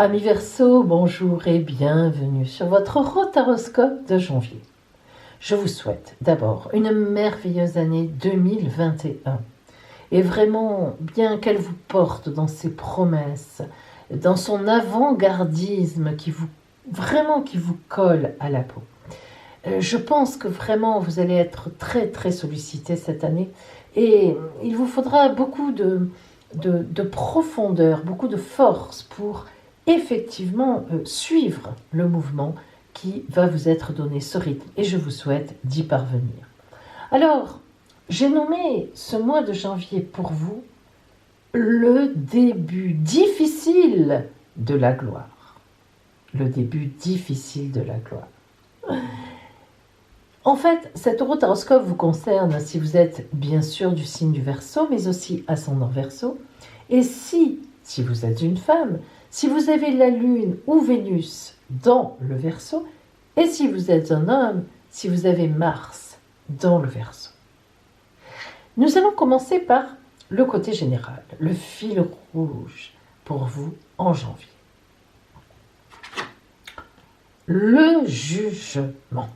Amis Verseau, bonjour et bienvenue sur votre rotaroscope de janvier. Je vous souhaite d'abord une merveilleuse année 2021 et vraiment bien qu'elle vous porte dans ses promesses, dans son avant-gardisme qui vous colle à la peau. Je pense que vraiment vous allez être très sollicité cette année et il vous faudra beaucoup de profondeur, beaucoup de force pour effectivement suivre le mouvement qui va vous être donné, ce rythme, et je vous souhaite d'y parvenir. Alors, j'ai nommé ce mois de janvier pour vous le début difficile de la gloire. Le début difficile de la gloire. En fait, cet horoscope vous concerne si vous êtes bien sûr du signe du Verseau, mais aussi ascendant Verseau, et si vous êtes une femme, si vous avez la Lune ou Vénus dans le Verseau, et si vous êtes un homme, si vous avez Mars dans le Verseau. Nous allons commencer par le côté général, le fil rouge pour vous en janvier. Le jugement.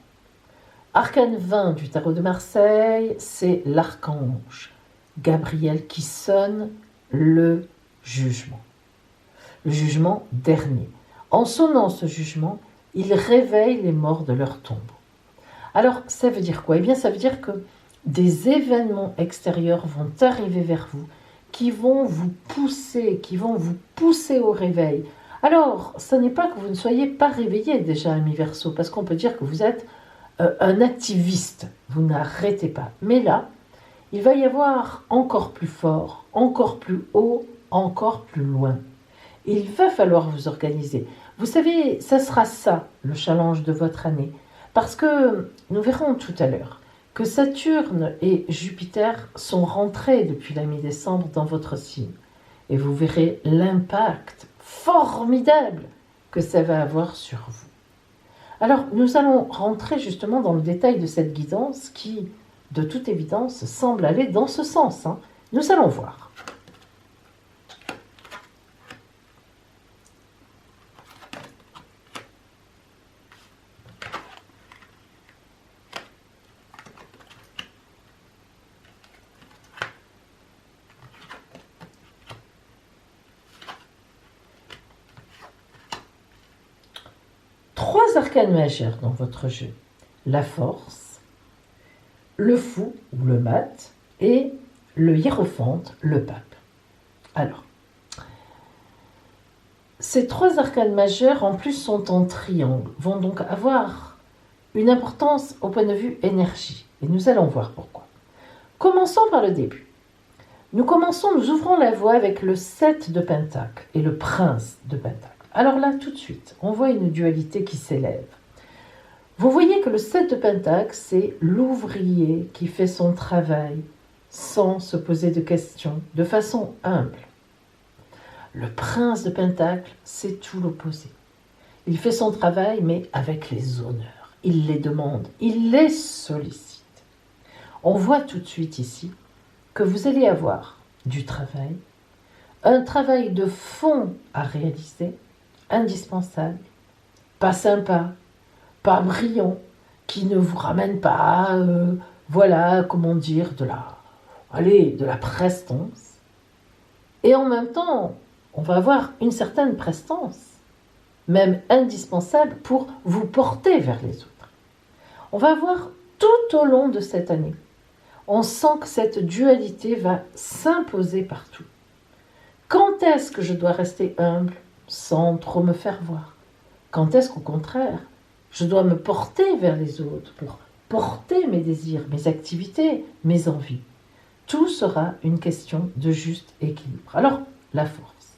Arcane 20 du tarot de Marseille, c'est l'archange Gabriel qui sonne le jugement. Le jugement dernier. En sonnant ce jugement, il réveille les morts de leur tombeau. Alors, ça veut dire quoi? Eh bien, ça veut dire que des événements extérieurs vont arriver vers vous, qui vont vous pousser au réveil. Alors, ce n'est pas que vous ne soyez pas réveillé déjà, ami Verseau, parce qu'on peut dire que vous êtes un activiste, vous n'arrêtez pas. Mais là, il va y avoir encore plus fort, encore plus haut, encore plus loin. Il va falloir vous organiser. Vous savez, ça sera ça, le challenge de votre année. Parce que nous verrons tout à l'heure que Saturne et Jupiter sont rentrés depuis la mi-décembre dans votre signe. Et vous verrez l'impact formidable que ça va avoir sur vous. Alors, nous allons rentrer justement dans le détail de cette guidance qui, de toute évidence, semble aller dans ce sens. Nous allons voir. Trois arcanes majeurs dans votre jeu. La force, le fou ou le mat et le hiérophante, le pape. Alors, ces trois arcanes majeurs en plus sont en triangle, vont donc avoir une importance au point de vue énergie. Et nous allons voir pourquoi. Commençons par le début. Nous ouvrons la voie avec le 7 de Pentacle et le prince de Pentacle. Alors là, tout de suite, on voit une dualité qui s'élève. Vous voyez que le 7 de Pentacle, c'est l'ouvrier qui fait son travail sans se poser de questions, de façon humble. Le prince de Pentacle, c'est tout l'opposé. Il fait son travail, mais avec les honneurs. Il les demande, il les sollicite. On voit tout de suite ici que vous allez avoir du travail, un travail de fond à réaliser, indispensable, pas sympa, pas brillant, qui ne vous ramène pas, de la prestance. Et en même temps, on va avoir une certaine prestance, même indispensable pour vous porter vers les autres. On va voir tout au long de cette année, on sent que cette dualité va s'imposer partout. Quand est-ce que je dois rester humble sans trop me faire voir? Quand est-ce qu'au contraire, je dois me porter vers les autres pour porter mes désirs, mes activités, mes envies? Tout sera une question de juste équilibre. Alors, la force.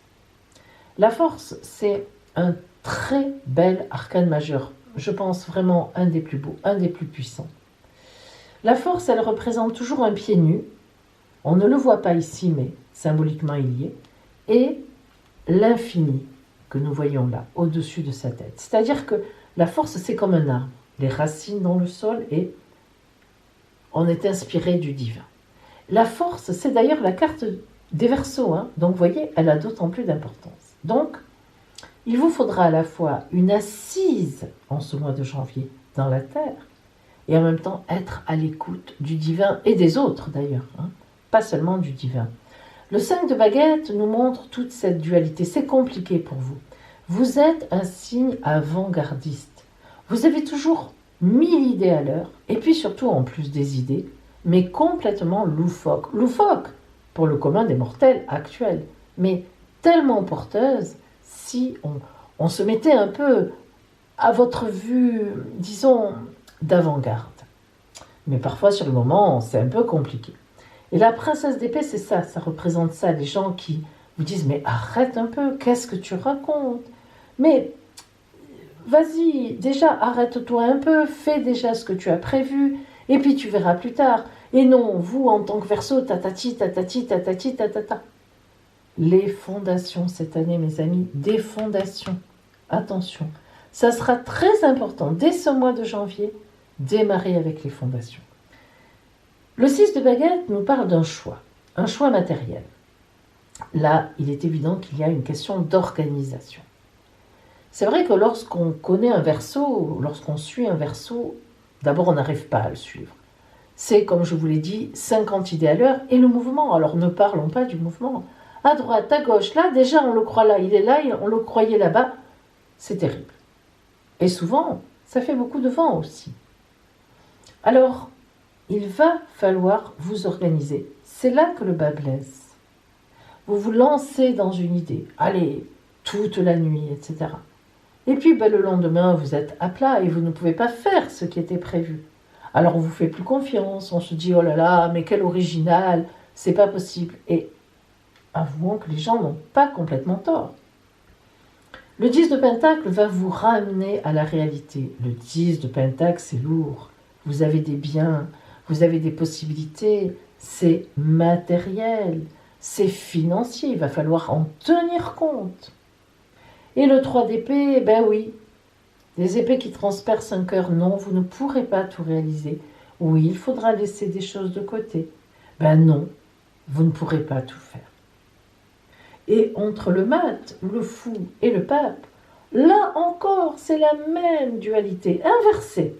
La force, c'est un très bel arcane majeur. Je pense vraiment un des plus beaux, un des plus puissants. La force, elle représente toujours un pied nu. On ne le voit pas ici, mais symboliquement il y est. Et l'infini que nous voyons là, au-dessus de sa tête. C'est-à-dire que la force, c'est comme un arbre. Les racines dans le sol et on est inspiré du divin. La force, c'est d'ailleurs la carte des Verseaux. Donc, vous voyez, elle a d'autant plus d'importance. Donc, Il vous faudra à la fois une assise en ce mois de janvier dans la terre et en même temps être à l'écoute du divin et des autres d'ailleurs, pas seulement du divin. Le 5 de baguette nous montre toute cette dualité. C'est compliqué pour vous. Vous êtes un signe avant-gardiste. Vous avez toujours 1000 idées à l'heure, et puis surtout en plus des idées, mais complètement loufoques. Loufoques pour le commun des mortels actuels, mais tellement porteuses si on se mettait un peu à votre vue, disons, d'avant-garde. Mais parfois sur le moment, c'est un peu compliqué. Et la princesse d'épée, c'est ça représente ça, les gens qui vous disent « mais arrête un peu, qu'est-ce que tu racontes ?» Mais vas-y, déjà arrête-toi un peu, fais déjà ce que tu as prévu, et puis tu verras plus tard. Et non, vous en tant que Verseau, tatati, tatati, tatati, tatata. Les fondations cette année, mes amis, des fondations. Attention, ça sera très important dès ce mois de janvier, démarrer avec les fondations. Le 6 de baguette nous parle d'un choix matériel. Là, il est évident qu'il y a une question d'organisation. C'est vrai que lorsqu'on connaît un Verseau, lorsqu'on suit un Verseau, d'abord on n'arrive pas à le suivre. C'est, comme je vous l'ai dit, 50 idées à l'heure et le mouvement. Alors ne parlons pas du mouvement. À droite, à gauche, là, déjà on le croit là, il est là, on le croyait là-bas. C'est terrible. Et souvent, ça fait beaucoup de vent aussi. Alors, il va falloir vous organiser. C'est là que le bas blesse. Vous vous lancez dans une idée. Allez, toute la nuit, etc. Et puis le lendemain, vous êtes à plat et vous ne pouvez pas faire ce qui était prévu. Alors on vous fait plus confiance, on se dit oh là là, mais quel original, c'est pas possible. Et avouons que les gens n'ont pas complètement tort. Le 10 de Pentacle va vous ramener à la réalité. Le 10 de Pentacle, c'est lourd. Vous avez des biens, vous avez des possibilités, c'est matériel, c'est financier, il va falloir en tenir compte. Et le 3 d'épée, ben oui, des épées qui transpercent un cœur, non, vous ne pourrez pas tout réaliser. Oui, il faudra laisser des choses de côté. Ben non, vous ne pourrez pas tout faire. Et entre le mat, le fou et le pape, là encore, c'est la même dualité, inversée.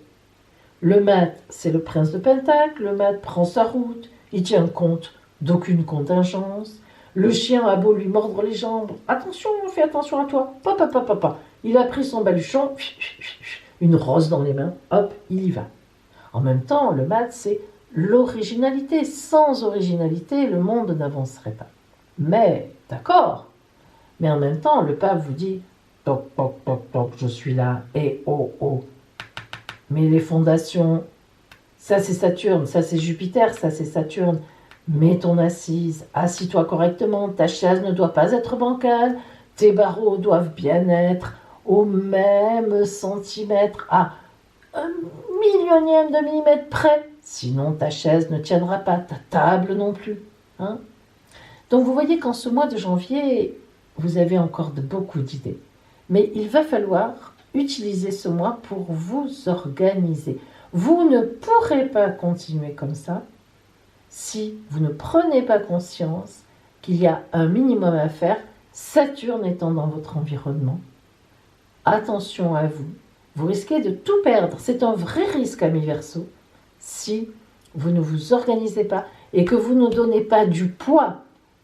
Le mat, c'est le prince de Pentacle, le mat prend sa route, il tient compte d'aucune contingence. Le chien a beau lui mordre les jambes, attention, fais attention à toi, papa, papa, papa. Il a pris son baluchon, une rose dans les mains, hop, il y va. En même temps, le mat, c'est l'originalité. Sans originalité, le monde n'avancerait pas. Mais, d'accord, mais en même temps, le pape vous dit, toc, toc, toc, toc, je suis là, et oh, oh. Mais les fondations, ça c'est Saturne, ça c'est Jupiter, ça c'est Saturne. Mets ton assise, assis-toi correctement, ta chaise ne doit pas être bancale, tes barreaux doivent bien être au même centimètre, à 1/1000 de millimètre près, sinon ta chaise ne tiendra pas, ta table non plus. Donc vous voyez qu'en ce mois de janvier, vous avez encore beaucoup d'idées. Mais il va falloir utiliser ce mois pour vous organiser. Vous ne pourrez pas continuer comme ça si vous ne prenez pas conscience qu'il y a un minimum à faire, Saturne étant dans votre environnement. Attention à vous, vous risquez de tout perdre. C'est un vrai risque, amis Verseau, si vous ne vous organisez pas et que vous ne donnez pas du poids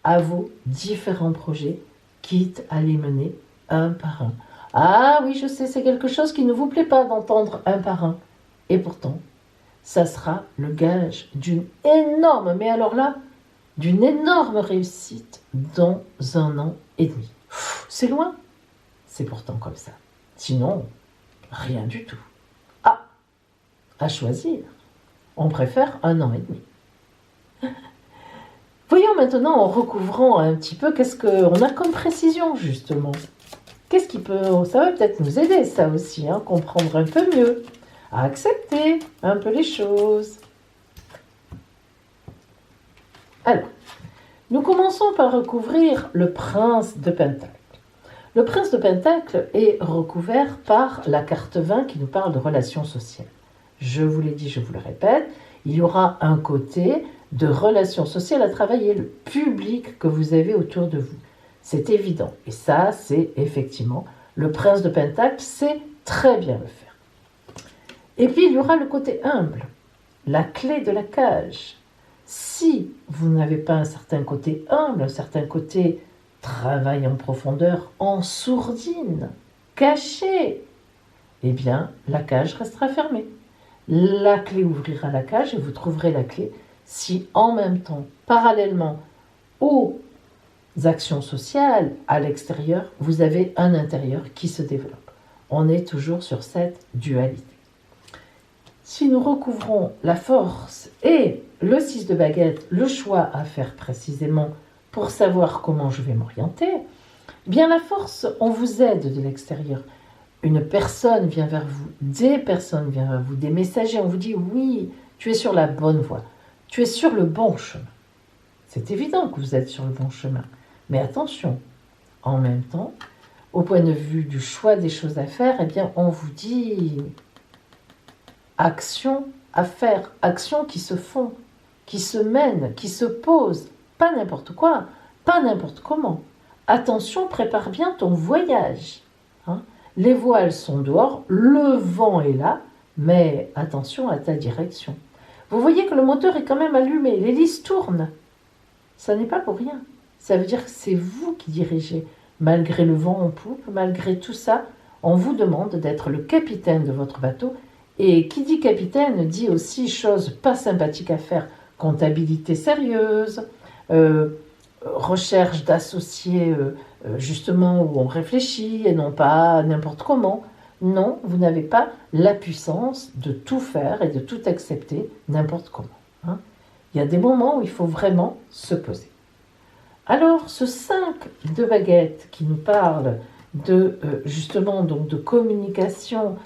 à vos différents projets, quitte à les mener un par un. Ah oui, je sais, c'est quelque chose qui ne vous plaît pas d'entendre un par un. Et pourtant, ça sera le gage d'une énorme, mais alors là, d'une énorme réussite dans 1 an et demi. C'est loin, c'est pourtant comme ça. Sinon, rien du tout. Ah, à choisir, on préfère 1 an et demi. Voyons maintenant, en recouvrant un petit peu, qu'est-ce qu'on a comme précision, justement. Qu'est-ce qui peut... Ça va peut-être nous aider, ça aussi, comprendre un peu mieux, à accepter un peu les choses. Alors, nous commençons par recouvrir le prince de Pentacle. Le prince de Pentacle est recouvert par la carte 20 qui nous parle de relations sociales. Je vous l'ai dit, je vous le répète, il y aura un côté de relations sociales à travailler, le public que vous avez autour de vous. C'est évident. Et ça, c'est effectivement Le prince de Pentacle sait très bien le faire. Et puis il y aura le côté humble, la clé de la cage. Si vous n'avez pas un certain côté humble, un certain côté travail en profondeur, en sourdine, caché, eh bien la cage restera fermée. La clé ouvrira la cage et vous trouverez la clé si en même temps, parallèlement aux actions sociales à l'extérieur, vous avez un intérieur qui se développe. On est toujours sur cette dualité. Si nous recouvrons la force et le 6 de baguette, le choix à faire précisément pour savoir comment je vais m'orienter, eh bien la force, on vous aide de l'extérieur. Une personne vient vers vous, des personnes viennent vers vous, des messagers, on vous dit oui, tu es sur la bonne voie, tu es sur le bon chemin. C'est évident que vous êtes sur le bon chemin. Mais attention, en même temps, au point de vue du choix des choses à faire, eh bien, on vous dit action à faire, actions qui se font, qui se mènent, qui se posent, pas n'importe quoi, pas n'importe comment. Attention, prépare bien ton voyage. Hein. Les voiles sont dehors, le vent est là, mais attention à ta direction. Vous voyez que le moteur est quand même allumé, l'hélice tourne. Ça n'est pas pour rien. Ça veut dire que c'est vous qui dirigez. Malgré le vent en poupe, malgré tout ça, on vous demande d'être le capitaine de votre bateau. Et qui dit capitaine dit aussi choses pas sympathiques à faire. Comptabilité sérieuse, recherche d'associés justement où on réfléchit et non pas n'importe comment. Non, vous n'avez pas la puissance de tout faire et de tout accepter n'importe comment. Hein. Il y a des moments où il faut vraiment se poser. Alors, ce 5 de baguette qui nous parle de justement donc de communication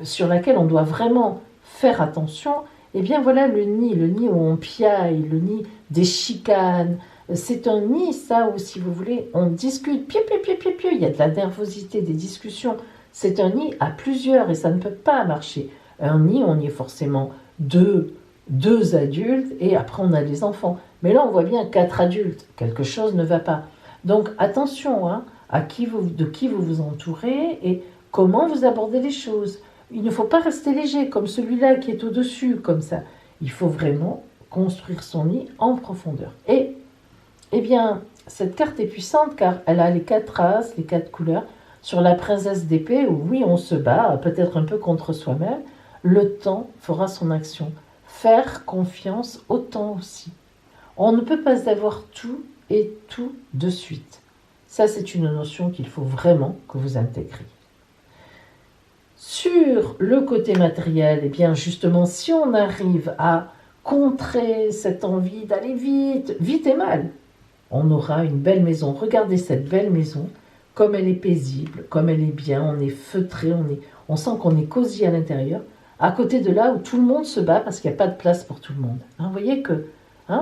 sur laquelle on doit vraiment faire attention, eh bien voilà le nid où on piaille, le nid des chicanes. C'est un nid, ça, où si vous voulez, on discute, il y a de la nervosité, des discussions. C'est un nid à plusieurs et ça ne peut pas marcher. Un nid, on y est forcément deux adultes et après on a les enfants. Mais là, on voit bien 4 adultes. Quelque chose ne va pas. Donc, attention de qui vous vous entourez et comment vous abordez les choses. Il ne faut pas rester léger, comme celui-là qui est au-dessus, comme ça. Il faut vraiment construire son nid en profondeur. Et, eh bien, cette carte est puissante car elle a les 4 races, les 4 couleurs. Sur la princesse d'épée, où oui, on se bat, peut-être un peu contre soi-même, le temps fera son action. Faire confiance au temps aussi. On ne peut pas avoir tout et tout de suite. Ça, c'est une notion qu'il faut vraiment que vous intégriez. Sur le côté matériel, eh bien justement, si on arrive à contrer cette envie d'aller vite, vite et mal, on aura une belle maison. Regardez cette belle maison, comme elle est paisible, comme elle est bien, on est feutré, on sent qu'on est cosy à l'intérieur, à côté de là où tout le monde se bat parce qu'il n'y a pas de place pour tout le monde. Hein, vous voyez que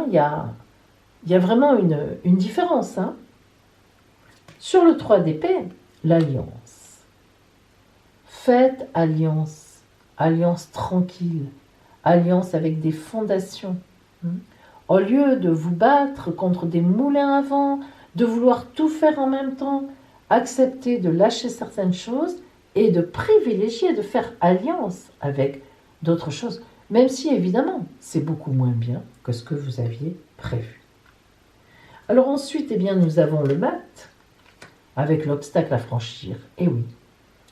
il y a vraiment une différence. Hein. Sur le 3 d'épée, l'alliance. Faites alliance. Alliance tranquille. Alliance avec des fondations. Au lieu de vous battre contre des moulins à vent, de vouloir tout faire en même temps, acceptez de lâcher certaines choses et de privilégier, de faire alliance avec d'autres choses. Même si, évidemment, c'est beaucoup moins bien que ce que vous aviez prévu. Alors ensuite, eh bien, nous avons le mat, avec l'obstacle à franchir. Et oui,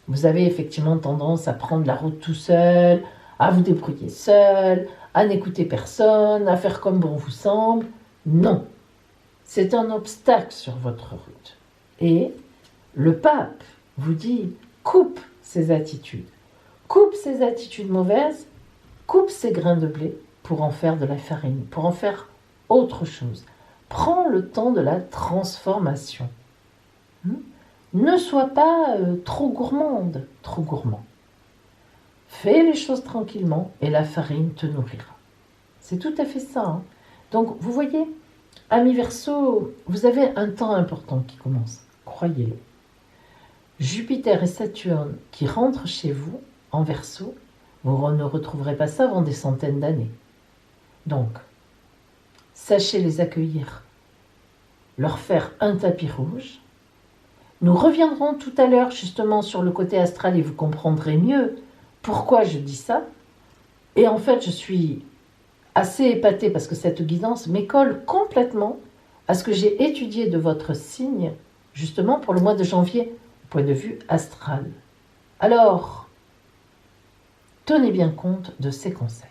vous avez effectivement tendance à prendre la route tout seul, à vous débrouiller seul, à n'écouter personne, à faire comme bon vous semble. Non, c'est un obstacle sur votre route. Et le pape vous dit, coupe ces attitudes. Coupe ces attitudes mauvaises, coupe ces grains de blé pour en faire de la farine, pour en faire autre chose. Prends le temps de la transformation. Ne sois pas trop gourmande, trop gourmand. Fais les choses tranquillement et la farine te nourrira. C'est tout à fait ça. Hein. Donc, vous voyez, amis Verseau, vous avez un temps important qui commence, croyez-le. Jupiter et Saturne qui rentrent chez vous en Verseau, vous ne retrouverez pas ça avant des centaines d'années. Donc, sachez les accueillir, leur faire un tapis rouge, Nous reviendrons tout à l'heure justement sur le côté astral et vous comprendrez mieux pourquoi je dis ça. Et en fait, je suis assez épatée parce que cette guidance m'école complètement à ce que j'ai étudié de votre signe, justement pour le mois de janvier, au point de vue astral. Alors, tenez bien compte de ces conseils.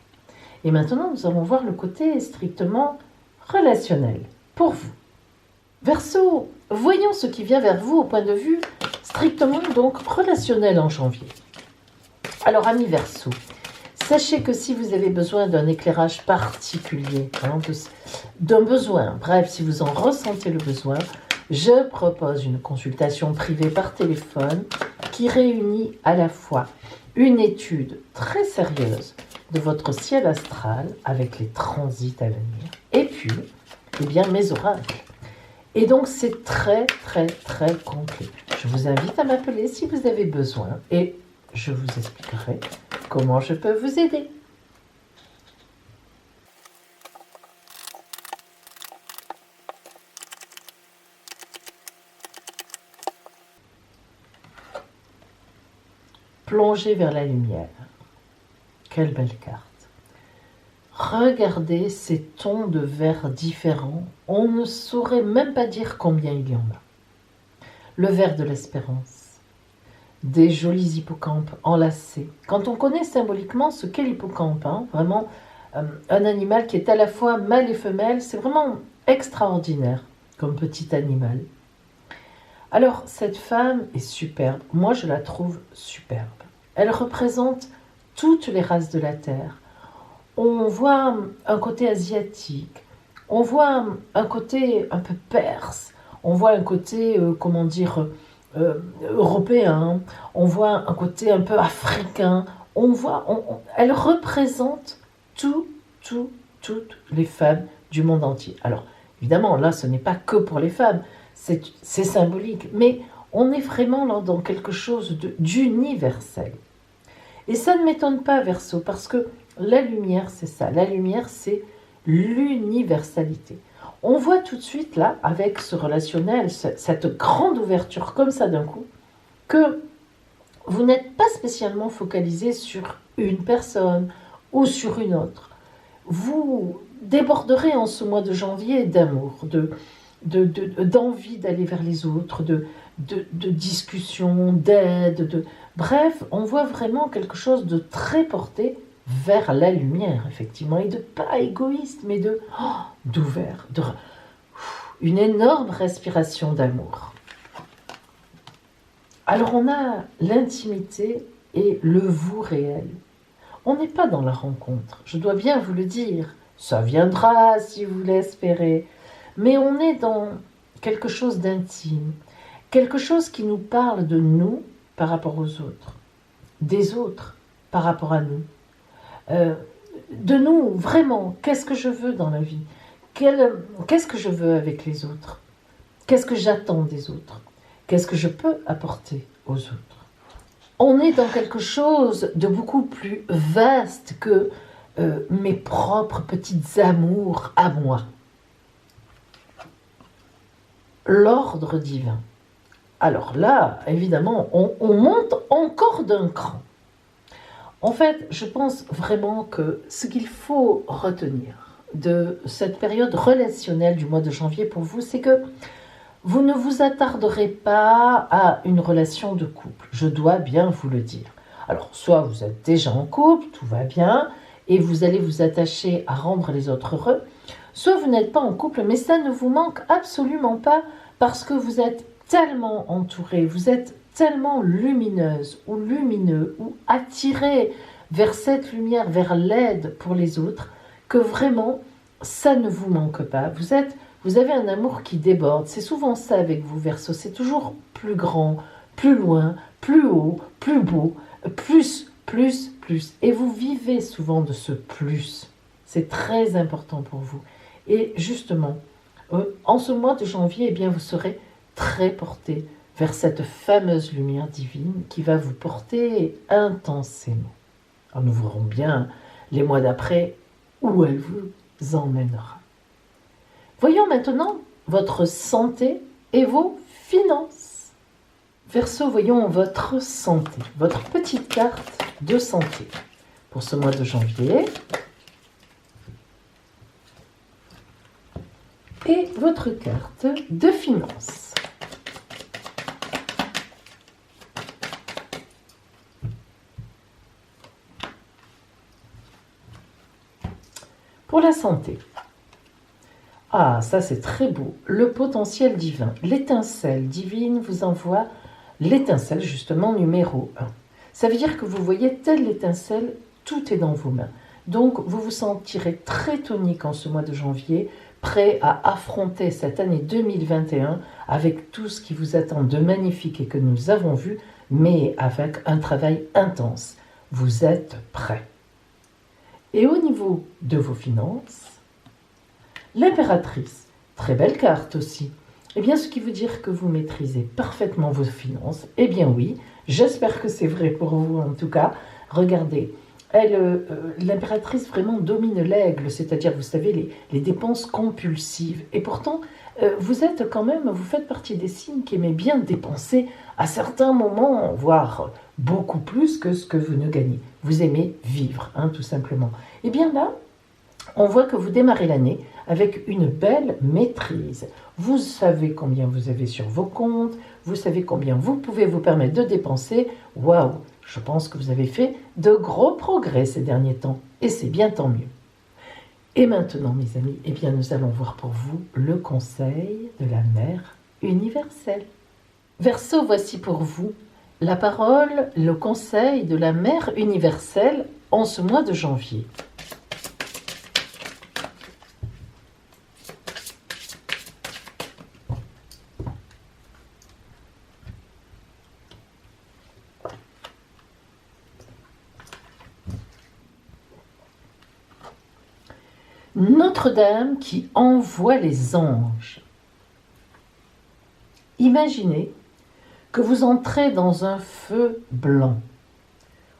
Et maintenant, nous allons voir le côté strictement relationnel pour vous. Verseau, voyons ce qui vient vers vous au point de vue strictement donc relationnel en janvier. Alors, amis Verseau, sachez que si vous avez besoin d'un éclairage particulier, d'un besoin, bref, si vous en ressentez le besoin, je propose une consultation privée par téléphone qui réunit à la fois une étude très sérieuse de votre ciel astral avec les transits à venir et puis, eh bien, mes oracles. Et donc, c'est très, très, très complet. Je vous invite à m'appeler si vous avez besoin et je vous expliquerai comment je peux vous aider. Plongez vers la lumière. Quelle belle carte. Regardez ces tons de vert différents. On ne saurait même pas dire combien il y en a. Le vert de l'espérance. Des jolis hippocampes enlacés. Quand on connaît symboliquement ce qu'est l'hippocampe, vraiment un animal qui est à la fois mâle et femelle, c'est vraiment extraordinaire comme petit animal. Alors, cette femme est superbe. Moi, je la trouve superbe. Elle représente toutes les races de la Terre. On voit un côté asiatique, on voit un côté un peu perse, on voit un côté, européen, on voit un côté un peu africain. Elle représente toutes les femmes du monde entier. Alors, évidemment, là, ce n'est pas que pour les femmes, c'est symbolique, mais on est vraiment là dans quelque chose d'universel. Et ça ne m'étonne pas, Verseau, parce que la lumière, c'est ça. La lumière, c'est l'universalité. On voit tout de suite, là, avec ce relationnel, cette grande ouverture comme ça d'un coup, que vous n'êtes pas spécialement focalisé sur une personne ou sur une autre. Vous déborderez en ce mois de janvier d'amour, d'envie d'aller vers les autres, de discussion, d'aide. Bref, on voit vraiment quelque chose de très porté vers la lumière, effectivement, et de pas égoïste, mais d'ouvert, une énorme respiration d'amour. Alors on a l'intimité et le vous réel. On n'est pas dans la rencontre, je dois bien vous le dire. Ça viendra si vous l'espérez. Mais on est dans quelque chose d'intime, quelque chose qui nous parle de nous par rapport aux autres, des autres par rapport à nous. De nous, vraiment, qu'est-ce que je veux dans la vie? Qu'est-ce que je veux avec les autres? Qu'est-ce que j'attends des autres? Qu'est-ce que je peux apporter aux autres? On est dans quelque chose de beaucoup plus vaste que mes propres petites amours à moi. L'ordre divin. Alors là, évidemment, on monte encore d'un cran. En fait, je pense vraiment que ce qu'il faut retenir de cette période relationnelle du mois de janvier pour vous, c'est que vous ne vous attarderez pas à une relation de couple. Je dois bien vous le dire. Alors, soit vous êtes déjà en couple, tout va bien, et vous allez vous attacher à rendre les autres heureux, soit vous n'êtes pas en couple, mais ça ne vous manque absolument pas parce que vous êtes tellement entouré, vous êtes tellement lumineuse ou lumineux ou attiré vers cette lumière, vers l'aide pour les autres, que vraiment, ça ne vous manque pas. Vous avez un amour qui déborde. C'est souvent ça avec vous, Verseau. C'est toujours plus grand, plus loin, plus haut, plus beau, plus. Et vous vivez souvent de ce plus. C'est très important pour vous. Et justement, en ce mois de janvier, eh bien, vous serez très porté vers cette fameuse lumière divine qui va vous porter intensément. Alors nous verrons bien les mois d'après où elle vous emmènera. Voyons maintenant votre santé et vos finances. Verseau, voyons votre santé, votre petite carte de santé pour ce mois de janvier. Et votre carte de finances. Pour la santé. Ah, ça c'est très beau. Le potentiel divin. L'étincelle divine vous envoie l'étincelle justement numéro 1. Ça veut dire que vous voyez telle l'étincelle, tout est dans vos mains. Donc vous vous sentirez très tonique en ce mois de janvier, prêt à affronter cette année 2021 avec tout ce qui vous attend de magnifique et que nous avons vu, mais avec un travail intense. Vous êtes prêt. Et au niveau de vos finances, l'impératrice, très belle carte aussi. Eh bien, ce qui veut dire que vous maîtrisez parfaitement vos finances. Eh bien oui, j'espère que c'est vrai pour vous en tout cas. Regardez, l'impératrice vraiment domine l'aigle, c'est-à-dire, vous savez, les dépenses compulsives. Et pourtant, vous êtes quand même, vous faites partie des signes qui aimaient bien dépenser à certains moments, voire beaucoup plus que ce que vous ne gagnez. Vous aimez vivre, tout simplement. Eh bien là, on voit que vous démarrez l'année avec une belle maîtrise. Vous savez combien vous avez sur vos comptes, vous savez combien vous pouvez vous permettre de dépenser. Waouh, je pense que vous avez fait de gros progrès ces derniers temps, et c'est bien tant mieux. Et maintenant, mes amis, eh bien, nous allons voir pour vous le conseil de la Mère universelle. Verseau, voici pour vous la parole, le conseil de la Mère universelle en ce mois de janvier. Notre-Dame qui envoie les anges. Imaginez que vous entrez dans un feu blanc.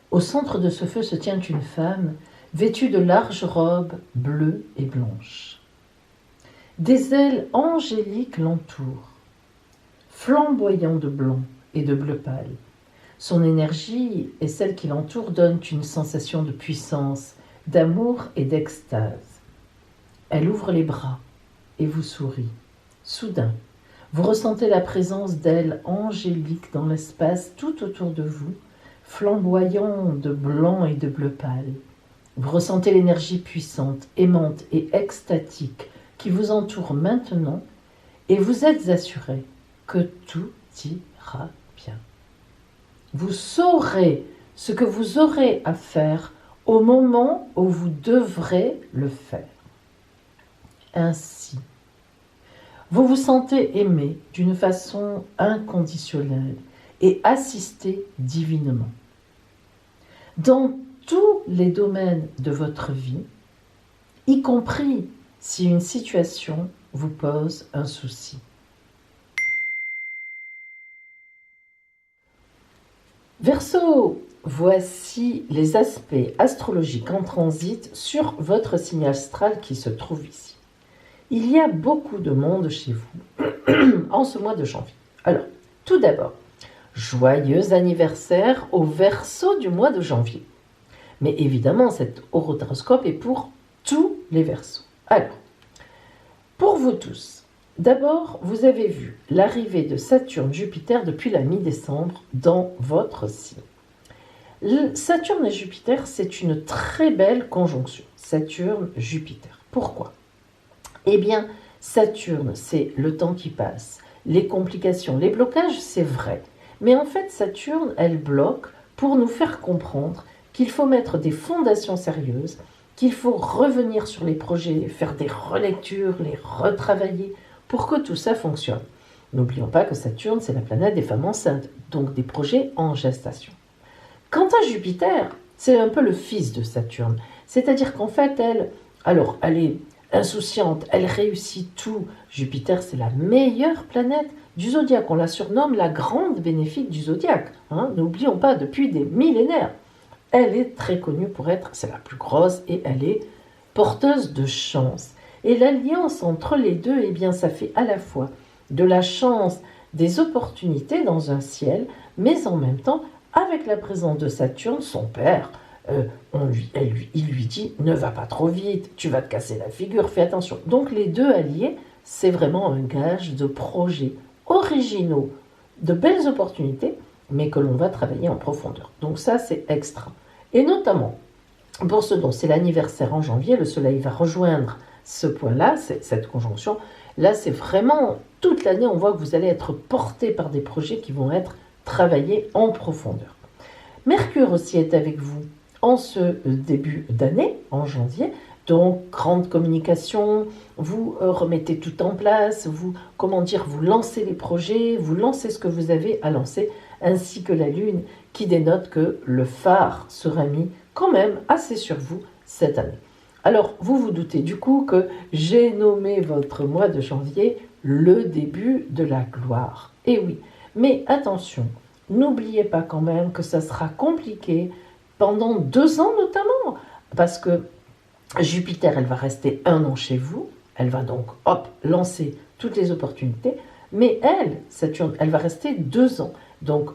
Au centre de ce feu se tient une femme vêtue de larges robes bleues et blanches. Des ailes angéliques l'entourent, flamboyant de blanc et de bleu pâle. Son énergie et celle qui l'entoure donnent une sensation de puissance, d'amour et d'extase. Elle ouvre les bras et vous sourit. Soudain, vous ressentez la présence d'ailes angéliques dans l'espace tout autour de vous, flamboyant de blanc et de bleu pâle. Vous ressentez l'énergie puissante, aimante et extatique qui vous entoure maintenant et vous êtes assuré que tout ira bien. Vous saurez ce que vous aurez à faire au moment où vous devrez le faire. Ainsi, vous vous sentez aimé d'une façon inconditionnelle et assisté divinement. Dans tous les domaines de votre vie, y compris si une situation vous pose un souci. Verseau, voici les aspects astrologiques en transit sur votre signe astral qui se trouve ici. Il y a beaucoup de monde chez vous en ce mois de janvier. Alors, tout d'abord, joyeux anniversaire au Verseau du mois de janvier. Mais évidemment, cet horoscope est pour tous les Verseaux. Alors, pour vous tous, d'abord, vous avez vu l'arrivée de Saturne-Jupiter depuis la mi-décembre dans votre signe. Saturne et Jupiter, c'est une très belle conjonction. Saturne-Jupiter. Pourquoi ? Eh bien, Saturne, c'est le temps qui passe, les complications, les blocages, c'est vrai. Mais en fait, Saturne, elle bloque pour nous faire comprendre qu'il faut mettre des fondations sérieuses, qu'il faut revenir sur les projets, faire des relectures, les retravailler pour que tout ça fonctionne. N'oublions pas que Saturne, c'est la planète des femmes enceintes, donc des projets en gestation. Quant à Jupiter, c'est un peu le fils de Saturne. C'est-à-dire qu'en fait, elle est insouciante, elle réussit tout. Jupiter, c'est la meilleure planète du zodiaque. On la surnomme la grande bénéfique du zodiaque. N'oublions pas, depuis des millénaires. Elle est très connue pour être, c'est la plus grosse et elle est porteuse de chance. Et l'alliance entre les deux, eh bien, ça fait à la fois de la chance, des opportunités dans un ciel, mais en même temps, avec la présence de Saturne, son père, il lui dit « Ne va pas trop vite, tu vas te casser la figure, fais attention ». Donc les deux alliés, c'est vraiment un gage de projets originaux, de belles opportunités, mais que l'on va travailler en profondeur. Donc ça, c'est extra. Et notamment, pour ceux dont c'est l'anniversaire en janvier, le Soleil va rejoindre ce point-là, cette conjonction. Là, c'est vraiment, toute l'année, on voit que vous allez être porté par des projets qui vont être travaillés en profondeur. Mercure aussi est avec vous en ce début d'année, en janvier. Donc, grande communication, vous remettez tout en place, vous lancez les projets, vous lancez ce que vous avez à lancer, ainsi que la Lune qui dénote que le phare sera mis quand même assez sur vous cette année. Alors, vous vous doutez du coup que j'ai nommé votre mois de janvier le début de la gloire. Et oui, mais attention, n'oubliez pas quand même que ça sera compliqué pendant 2 ans notamment, parce que Jupiter, elle va rester 1 an chez vous, elle va donc, lancer toutes les opportunités, mais Saturne, elle va rester 2 ans. Donc,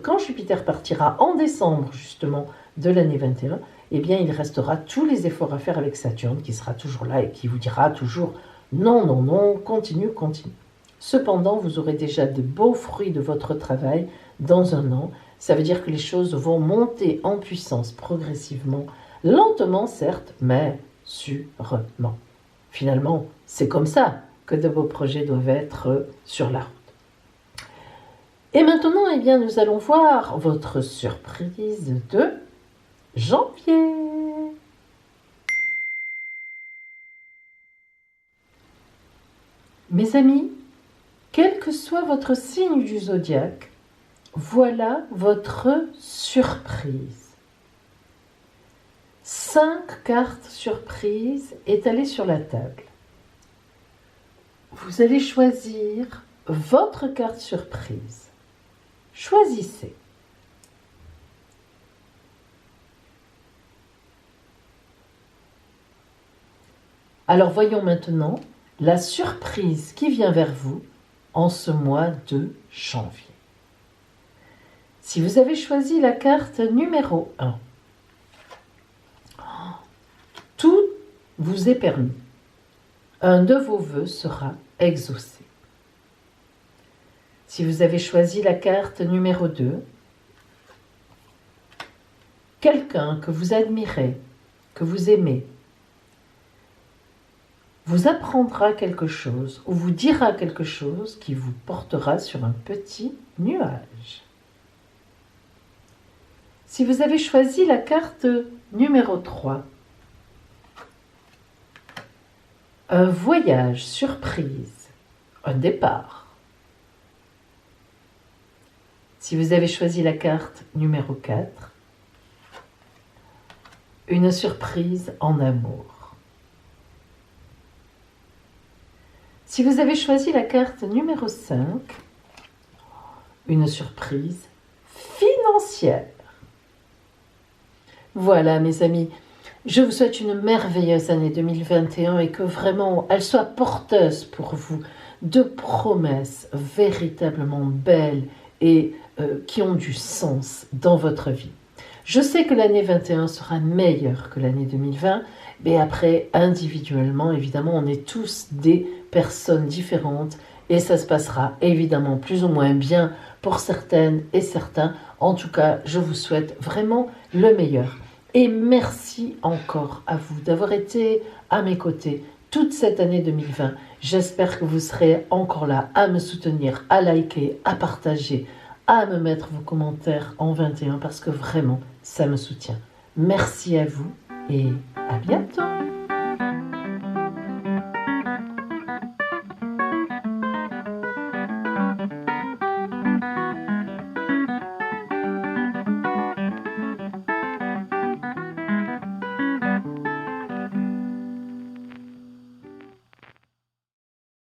quand Jupiter partira en décembre, justement, de l'année 21, eh bien, il restera tous les efforts à faire avec Saturne, qui sera toujours là et qui vous dira toujours « Non, non, non, continue, continue ». Cependant, vous aurez déjà de beaux fruits de votre travail dans 1 an. Ça veut dire que les choses vont monter en puissance progressivement, lentement certes, mais sûrement. Finalement, c'est comme ça que de vos projets doivent être sur la route. Et maintenant, eh bien, nous allons voir votre surprise de janvier. Mes amis, quel que soit votre signe du zodiaque, voilà votre surprise. 5 cartes surprises étalées sur la table. Vous allez choisir votre carte surprise. Choisissez. Alors voyons maintenant la surprise qui vient vers vous en ce mois de janvier. Si vous avez choisi la carte numéro 1, tout vous est permis. Un de vos vœux sera exaucé. Si vous avez choisi la carte numéro 2, quelqu'un que vous admirez, que vous aimez, vous apprendra quelque chose ou vous dira quelque chose qui vous portera sur un petit nuage. Si vous avez choisi la carte numéro 3, un voyage surprise, un départ. Si vous avez choisi la carte numéro 4, une surprise en amour. Si vous avez choisi la carte numéro 5, une surprise financière. Voilà mes amis, je vous souhaite une merveilleuse année 2021 et que vraiment elle soit porteuse pour vous de promesses véritablement belles et qui ont du sens dans votre vie. Je sais que l'année 21 sera meilleure que l'année 2020, mais après, individuellement, évidemment, on est tous des personnes différentes et ça se passera évidemment plus ou moins bien pour certaines et certains. En tout cas, je vous souhaite vraiment le meilleur. Et merci encore à vous d'avoir été à mes côtés toute cette année 2020. J'espère que vous serez encore là à me soutenir, à liker, à partager, à me mettre vos commentaires en 21 parce que vraiment, ça me soutient. Merci à vous et à bientôt.